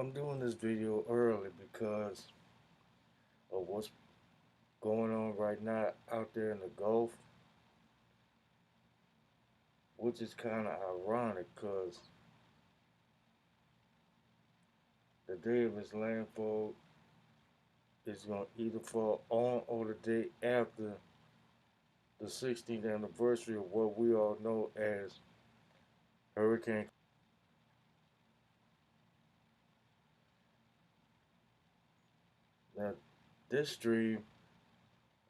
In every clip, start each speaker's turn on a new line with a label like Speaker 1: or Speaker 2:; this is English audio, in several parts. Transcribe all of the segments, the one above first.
Speaker 1: I'm doing this video early because of what's going on right now out there in the Gulf, which is kind of ironic because the day of its landfall is going to either fall on or the day after the 16th anniversary of what we all know as Hurricane. Now, this stream,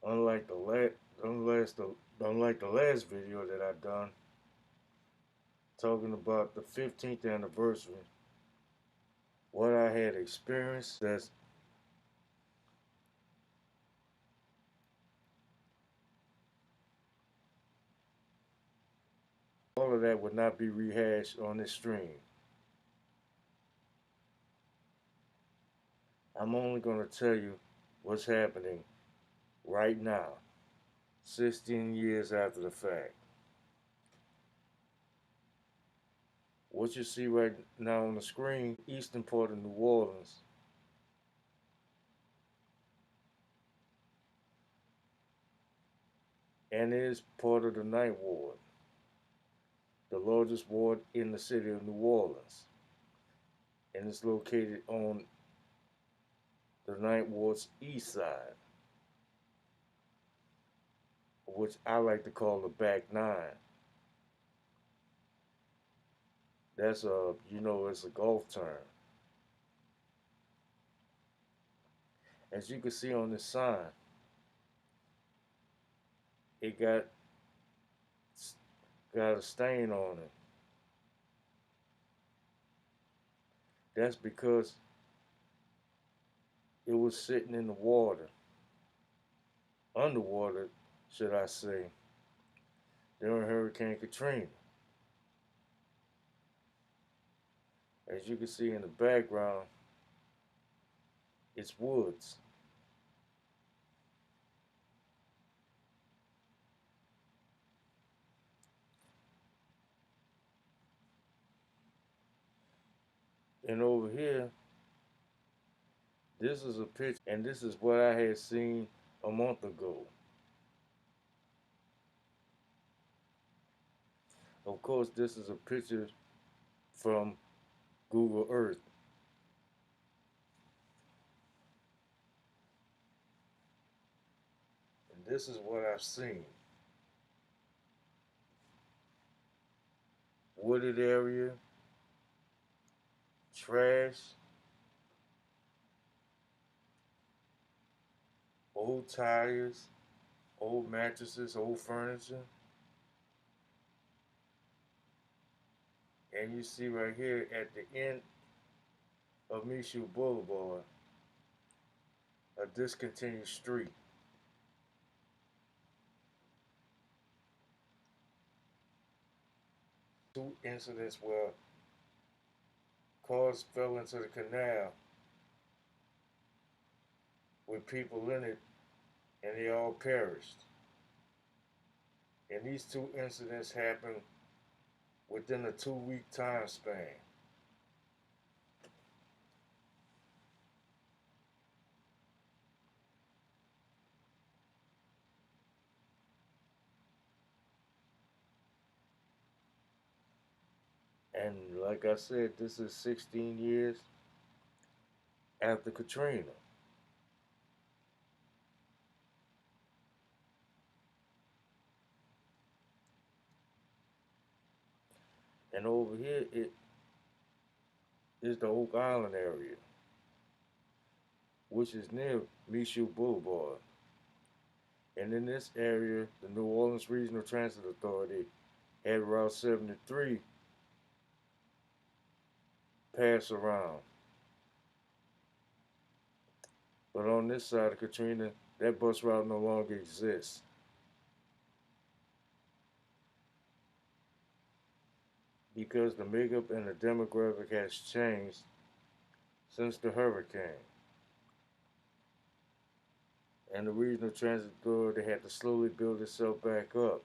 Speaker 1: unlike the last, unlike the last video that I done, talking about the 15th anniversary, what I had experienced, that's all of that would not be rehashed on this stream. I'm only going to tell you what's happening right now, 16 years after the fact. What you see right now on the screen, eastern part of New Orleans, and is part of the Ninth Ward, the largest ward in the city of New Orleans, and it's located on the Ninth Ward's east side, which I like to call the back nine. That's it's a golf term. As you can see on this sign, it got a stain on it. That's because it was sitting in the water, underwater, should I say, during Hurricane Katrina. As you can see in the background, it's woods. And over here, this is a picture, and this is what I had seen a month ago. Of course, this is a picture from Google Earth. And this is what I've seen. Wooded area, trash, old tires, old mattresses, old furniture. And you see right here at the end of Michoud Boulevard, a discontinued street. Two incidents where cars fell into the canal with people in it and they all perished. And these two incidents happened within a 2-week time span. And like I said, this is 16 years after Katrina. And over here, it is the Oak Island area, which is near Michoud Boulevard. And in this area, the New Orleans Regional Transit Authority had Route 73 pass around. But on this side of Katrina, that bus route no longer exists. Because the makeup and the demographic has changed since the hurricane. And the Regional Transit Authority had to slowly build itself back up.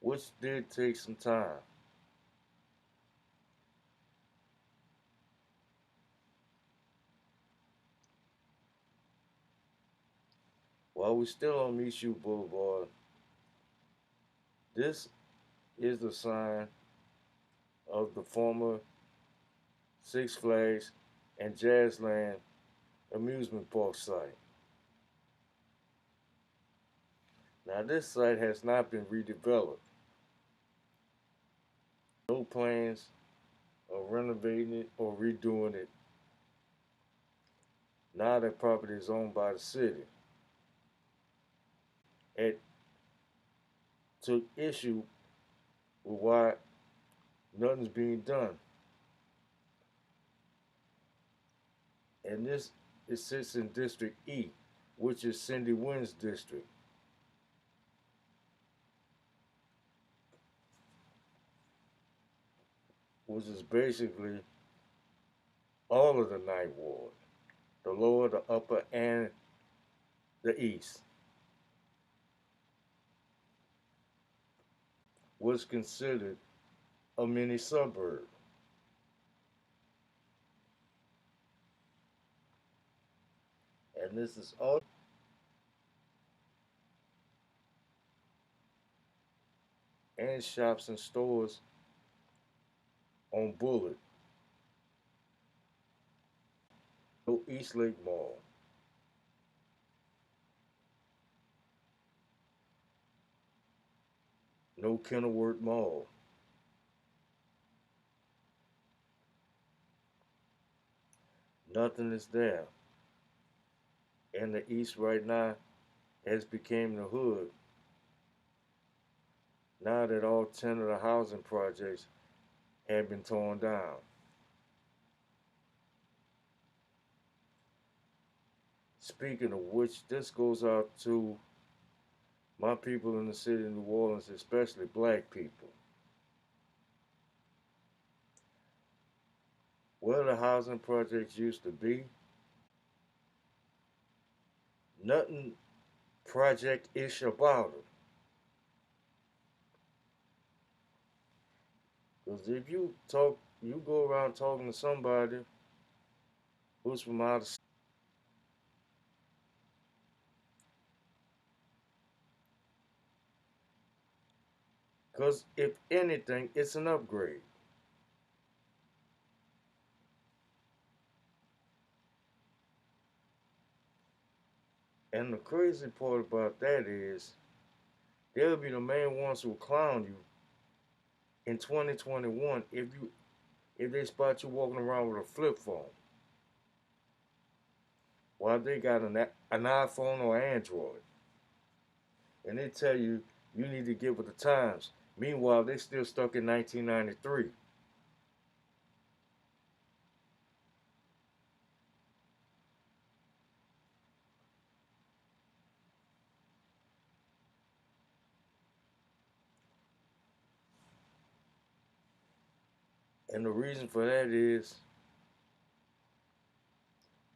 Speaker 1: which did take some time. While we're still on Michoud Boulevard, this is the sign of the former Six Flags and Jazzland amusement park site. Now, this site has not been redeveloped. No plans of renovating it or redoing it now that property is owned by the city. It took issue with why nothing's being done. And this it sits in District E, which is Cindy Wynn's district, which is basically all of the Ninth Ward, the lower, the upper, and the east, was considered a mini suburb. And this is all and shops and stores on Bullitt, no Eastlake Mall, no Kenilworth Mall. Nothing is there. And the East right now has become the hood now that all 10 of the housing projects have been torn down. Speaking of which, this goes out to my people in the city of New Orleans, especially black people. Where the housing projects used to be, nothing project-ish about them. Because if you go around talking to somebody who's from out of because if anything, it's an upgrade. And the crazy part about that is they'll be the main ones who clown you in 2021 if they spot you walking around with a flip phone while they got an iPhone or Android. And they tell you you need to get with the times. Meanwhile, they still stuck in 1993. And the reason for that is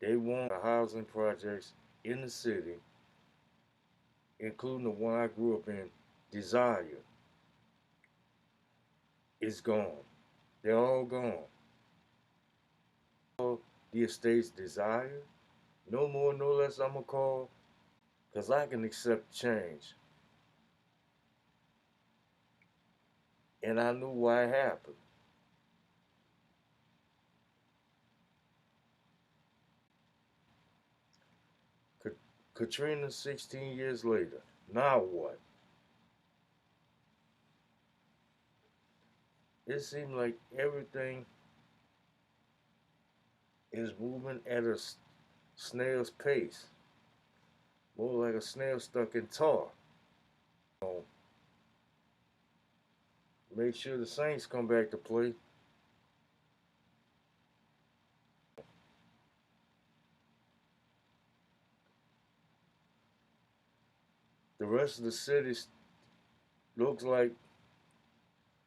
Speaker 1: they want the housing projects in the city, including the one I grew up in, Desire, is gone. They're all gone. The estate's Desire, no more, no less, I'm going to call, because I can accept change. And I knew why it happened. Katrina, 16 years later. Now what? It seemed like everything is moving at a snail's pace, more like a snail stuck in tar. Make sure the Saints come back to play. The rest of the city looks like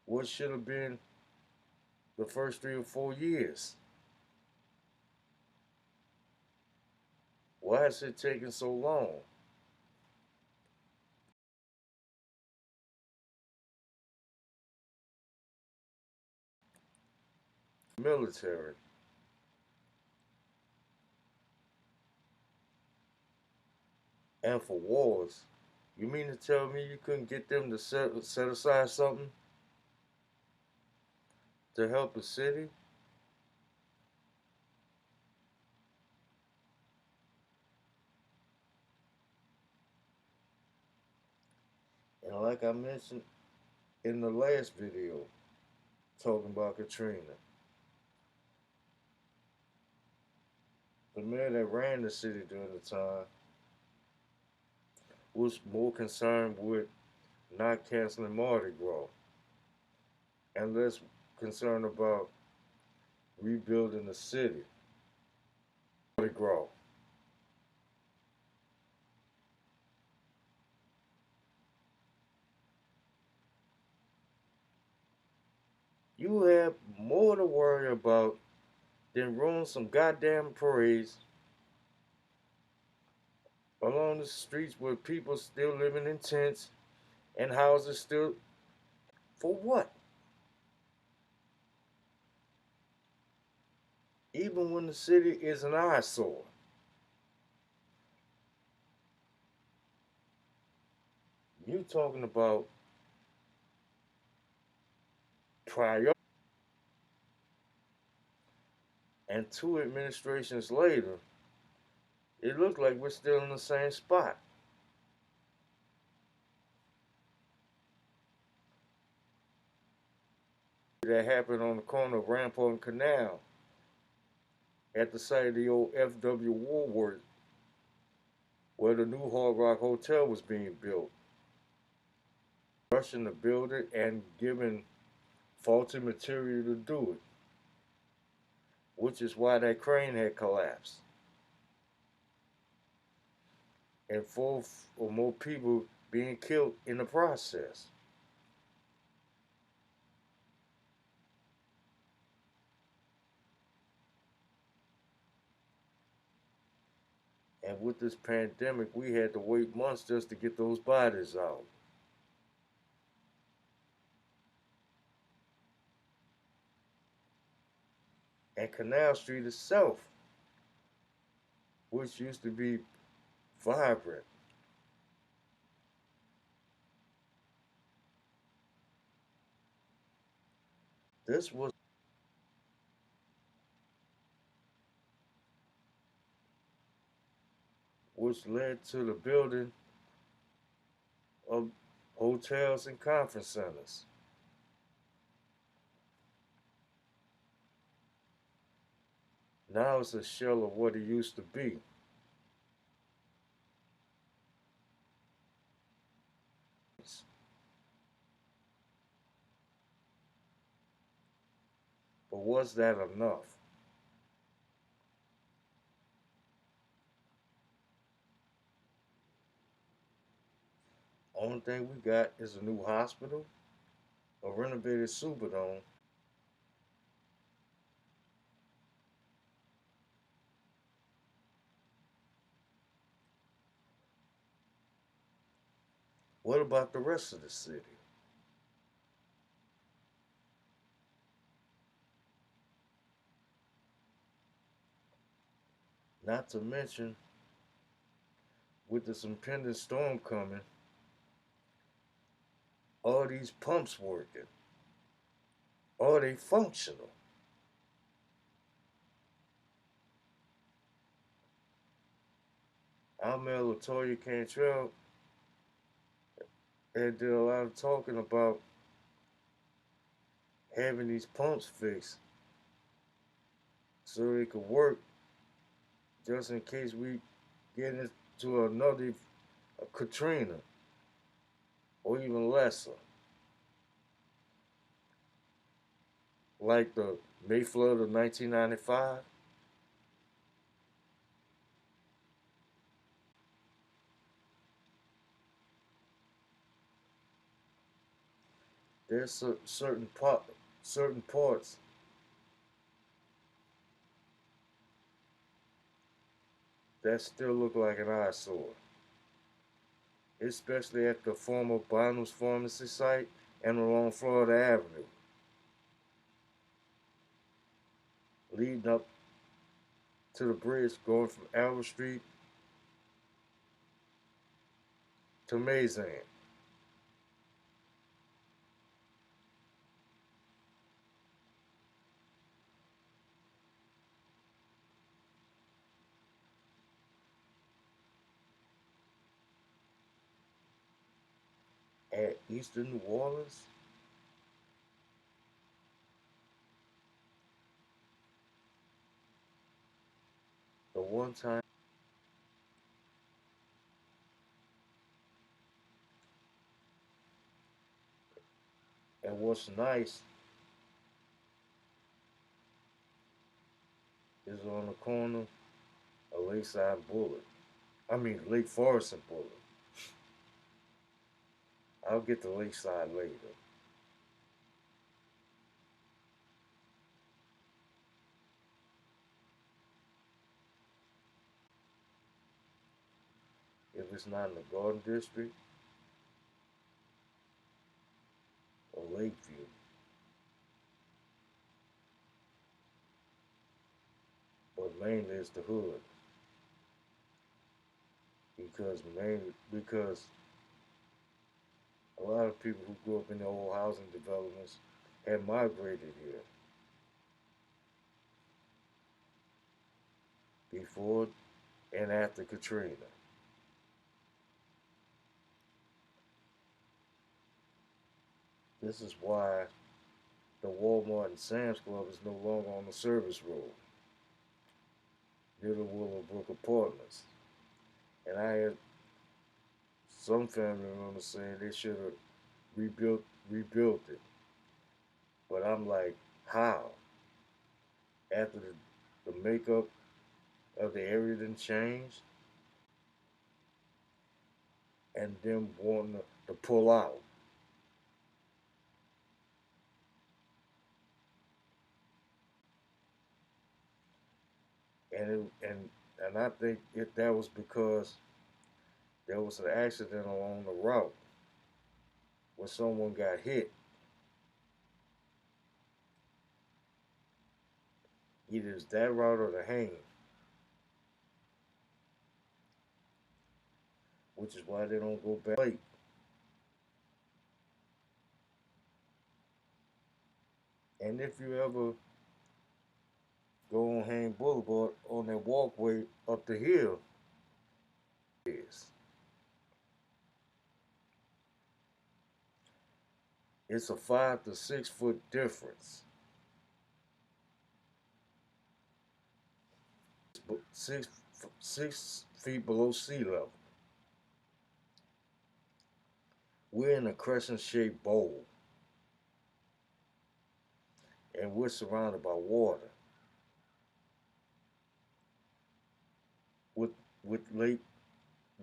Speaker 1: what should have been the first 3 or 4 years. Why is it taking so long? military. And for wars. You mean to tell me you couldn't get them to set aside something to help the city? And like I mentioned in the last video, talking about Katrina, the mayor that ran the city during the time was more concerned with not canceling Mardi Gras and less concerned about rebuilding the city. Mardi Gras. You have more to worry about than ruin some goddamn parades along the streets where people still living in tents and houses still. For what? Even when the city is an eyesore. You talking about priority. And two administrations later, it looked like we're still in the same spot. That happened on the corner of Rampart and Canal at the site of the old F.W. Woolworth, where the new Hard Rock Hotel was being built. Rushing to build it and giving faulty material to do it, which is why that crane had collapsed. And four or more people being killed in the process. And with this pandemic, we had to wait months just to get those bodies out. And Canal Street itself, which used to be vibrant, this was which led to the building of hotels and conference centers. Now it's a shell of what it used to be. But was that enough? Only thing we got is a new hospital, a renovated Superdome, what about the rest of the city? Not to mention, with this impending storm coming, are these pumps working? Are they functional? Our mayor Latoya Cantrell had did a lot of talking about having these pumps fixed so they could work just in case we get into another Katrina or even lesser, like the May flood of 1995. There's certain parts that still look like an eyesore, especially at the former Bonham's Pharmacy site and along Florida Avenue. leading up to the bridge going from Albert Street to Mazan. At Eastern New Orleans, the one time, and what's nice is on the corner of Lakeside Bullet. I mean, Lake Forest and Bullet. I'll get to Lakeside later. If it's not in the Garden District or Lakeview, but mainly it's the hood. Because a lot of people who grew up in the old housing developments had migrated here before and after Katrina. This is why the Walmart and Sam's Club is no longer on the service road near the Willowbrook Apartments. And I had some family members saying they should have rebuilt it. But I'm like, how? After the makeup of the area didn't change and them wanting to pull out. And I think that was because there was an accident along the route where someone got hit. Either it's that route or the hang, which is why they don't go back late. And if you ever go on Hang Boulevard on that walkway up the hill, is it's a 5 to 6 foot difference. 6 feet below sea level. We're in a crescent-shaped bowl, and we're surrounded by water, with lake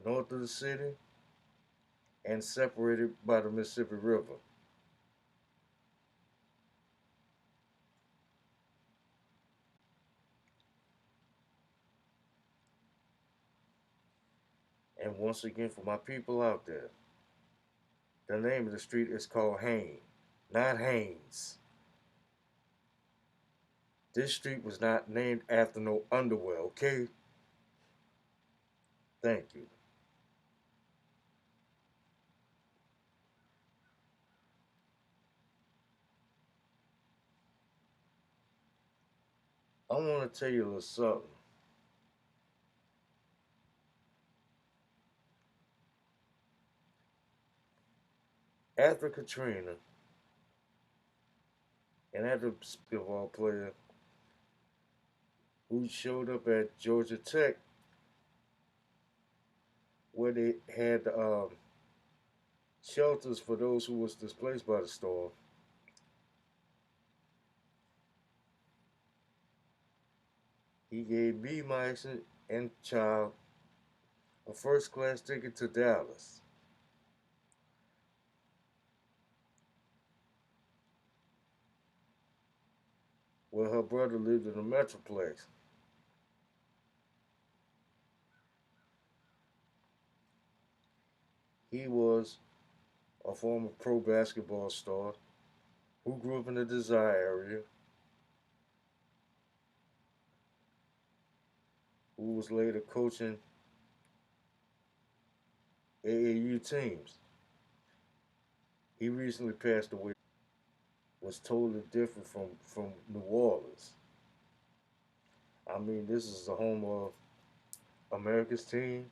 Speaker 1: north of the city and separated by the Mississippi River. And once again, for my people out there, the name of the street is called Hayne, not Haynes. This street was not named after no underwear, okay? Thank you. I want to tell you a little something. After Katrina, and after basketball player who showed up at Georgia Tech, where they had shelters for those who was displaced by the storm, he gave me, my ex and child, a first class ticket to Dallas, where her brother lived in the Metroplex. He was a former pro basketball star who grew up in the Desire area, who was later coaching AAU teams. He recently passed away. Was totally different from New Orleans. I mean, this is the home of America's team,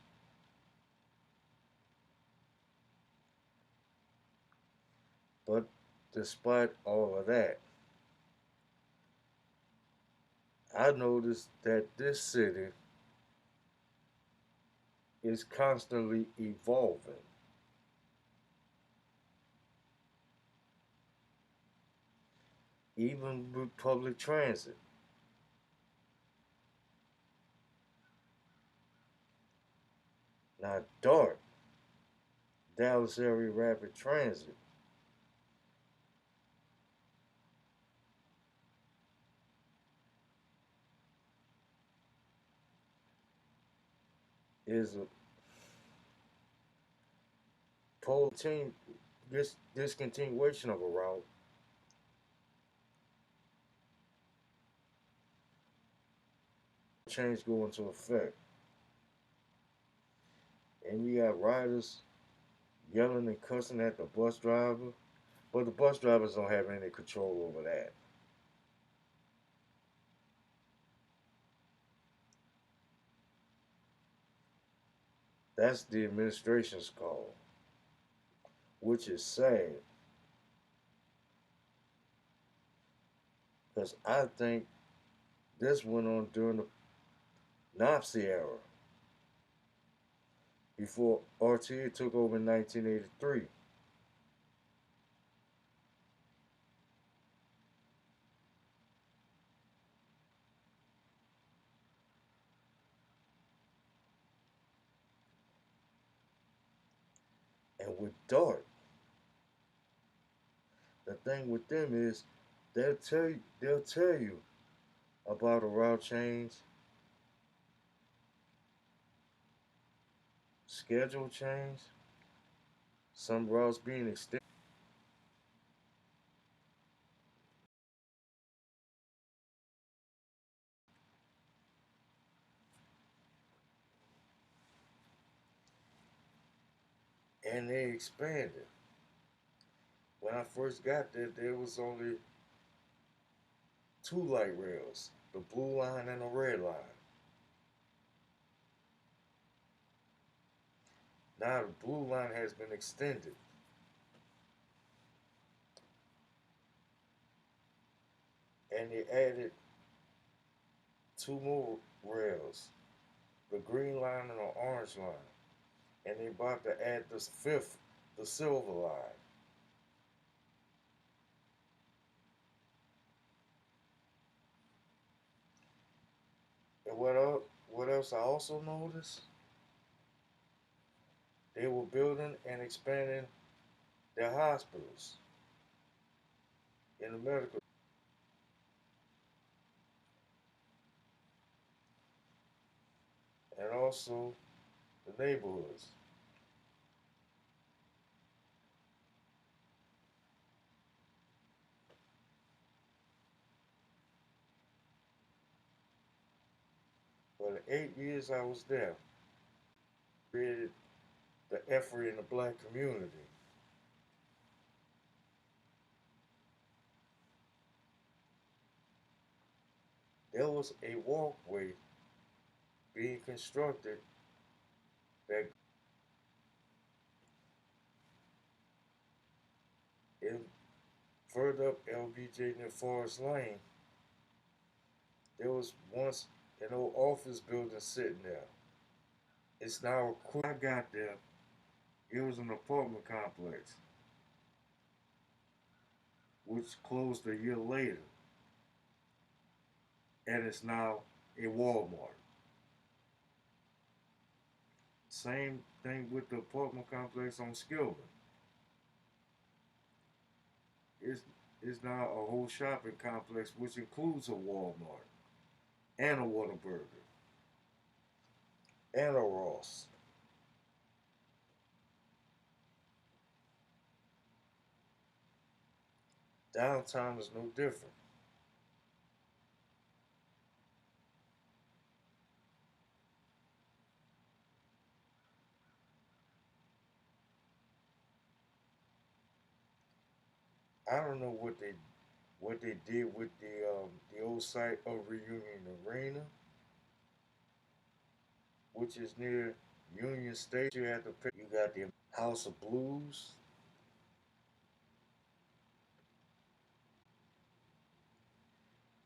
Speaker 1: but despite all of that, I noticed that this city is constantly evolving. Even with public transit. Now, DART, Dallas Area Rapid Transit, is a pole team discontinuation of a route. Change go into effect. And you got riders yelling and cussing at the bus driver, but the bus drivers don't have any control over that. That's the administration's call, which is sad because I think this went on during the Nazi era before RTA took over in 1983. And with DART, the thing with them is they'll tell you about a route change, schedule change, some routes being extended, and they expanded. When I first got there was only two light rails, the blue line and the red line. Now the blue line has been extended, and they added two more rails, the green line and the orange line, and they about to add this fifth, the silver line. And what else I also noticed? They were building and expanding their hospitals in the medical, and also the neighborhoods. For the 8 years I was there, created the effort in the black community. There was a walkway being constructed that in further up LBJ near Forest Lane, there was once an old office building sitting there. It's now I got there, it was an apartment complex, which closed a year later, and it's now a Walmart. Same thing with the apartment complex on Skillman. It's, it's now a whole shopping complex, which includes a Walmart and a Whataburger and a Ross. Downtown is no different. I don't know what they did with the old site of Reunion Arena, which is near Union Station. You have to pay. You got the House of Blues,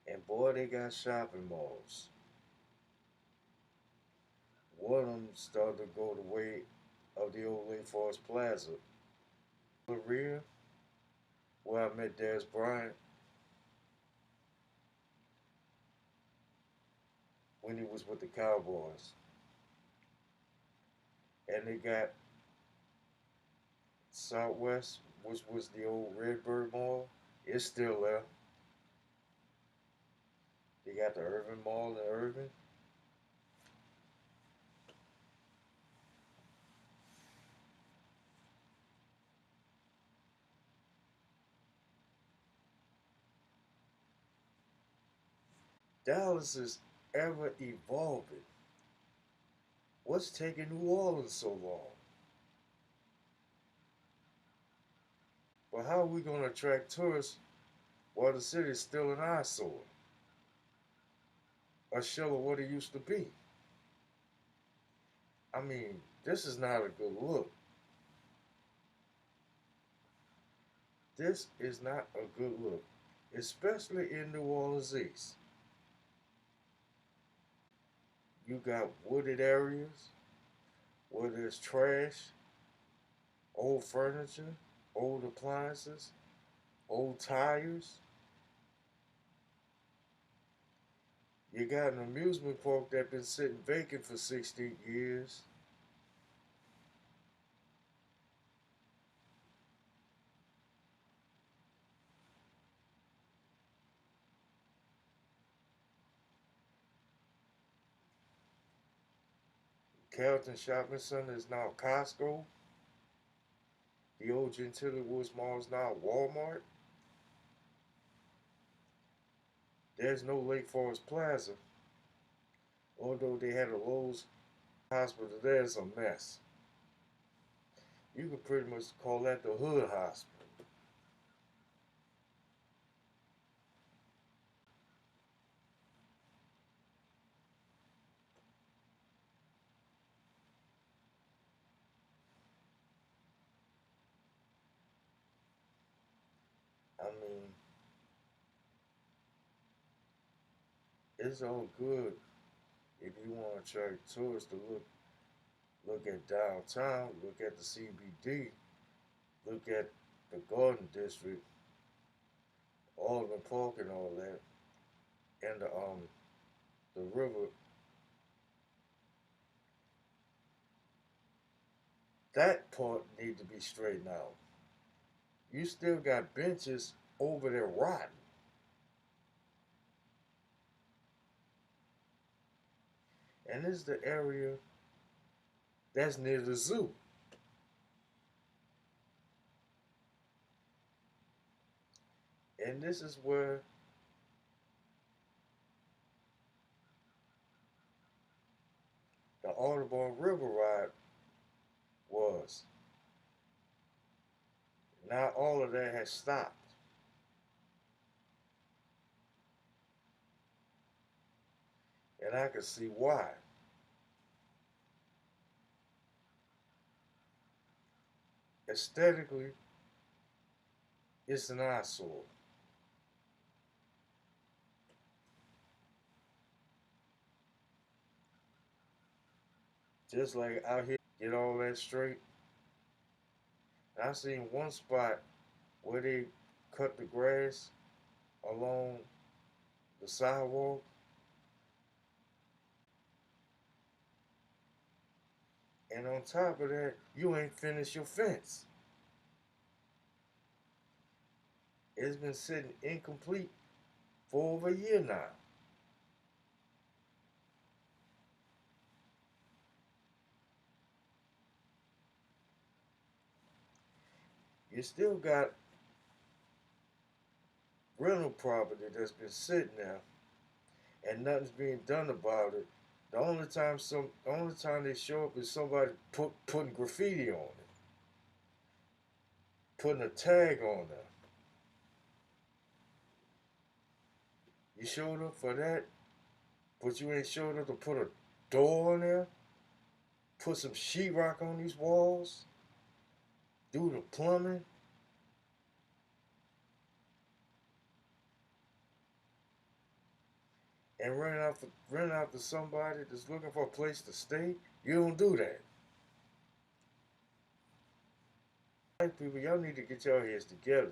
Speaker 1: and boy, they got shopping malls. One of them started to go the way of the old Lake Forest Plaza. Korea, where I met Des Bryant when he was with the Cowboys. And they got Southwest, which was the old Redbird Mall. It's still there. They got the Irving Mall in Irving. Dallas is ever evolving. What's taking New Orleans so long? But how are we going to attract tourists while the city is still an eyesore? A shell of what it used to be. I mean, this is not a good look. This is not a good look, especially in New Orleans East. You got wooded areas where there's trash, old furniture, old appliances, old tires. You got an amusement park that's been sitting vacant for 16 years. Carrollton Shopping Center is now Costco. The old Gentilly Woods Mall is now Walmart. There's no Lake Forest Plaza, although they had a Lowe's hospital. There's a mess. You could pretty much call that the hood hospital. I mean, it's all good if you want to attract tourists to look at downtown, look at the CBD, look at the Garden District, Alderman Park and all that, and the river. That part need to be straightened out. You still got benches over there rotting, and this is the area that's near the zoo. And this is where the Audubon River ride was. Now all of that has stopped, and I can see why. Aesthetically, it's an eyesore. Just like out here, get all that straight. I seen one spot where they cut the grass along the sidewalk, and on top of that, you ain't finished your fence. It's been sitting incomplete for over a year now. You still got rental property that's been sitting there and nothing's being done about it. The only time they show up is somebody putting graffiti on it, putting a tag on there. You showed up for that, but you ain't showed up to put a door in there, put some sheetrock on these walls, do the plumbing, and rent out to somebody that's looking for a place to stay. You don't do that. People, y'all need to get your heads together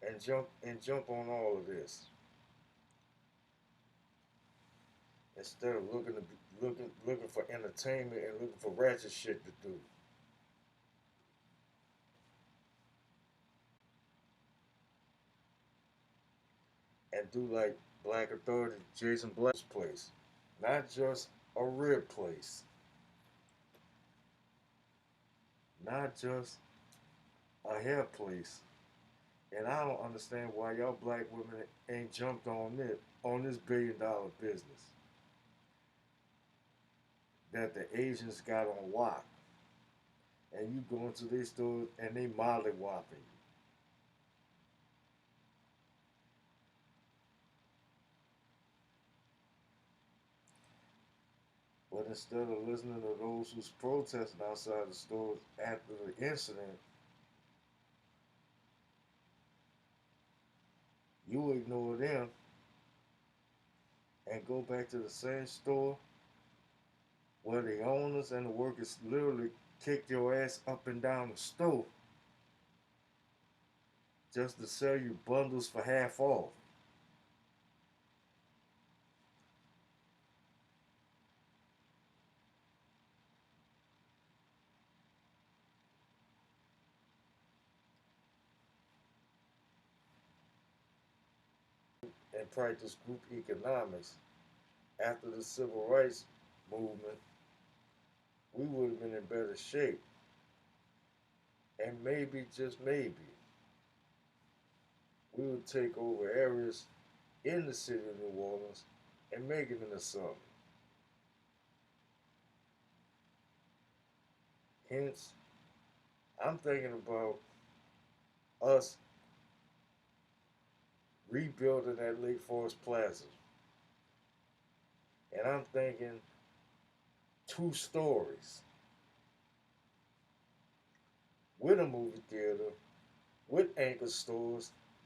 Speaker 1: and jump on all of this instead of looking for entertainment and looking for ratchet shit to do and do like Black Authority, Jason Black's place, not just a rib place, not just a hair place. And I don't understand why y'all black women ain't jumped on this $1 billion business that the Asians got on lock. And you go into their stores and they mollywopping you. But instead of listening to those who's protesting outside the stores after the incident, you ignore them and go back to the same store where the owners and the workers literally kicked your ass up and down the store just to sell you bundles for half off. And practice group economics after the civil rights movement, we would have been in better shape. And maybe, just maybe, we would take over areas in the city of New Orleans and make it into something. Hence, I'm thinking about us rebuilding that Lake Forest Plaza. And I'm thinking 2 stories with a movie theater, with anchor stores,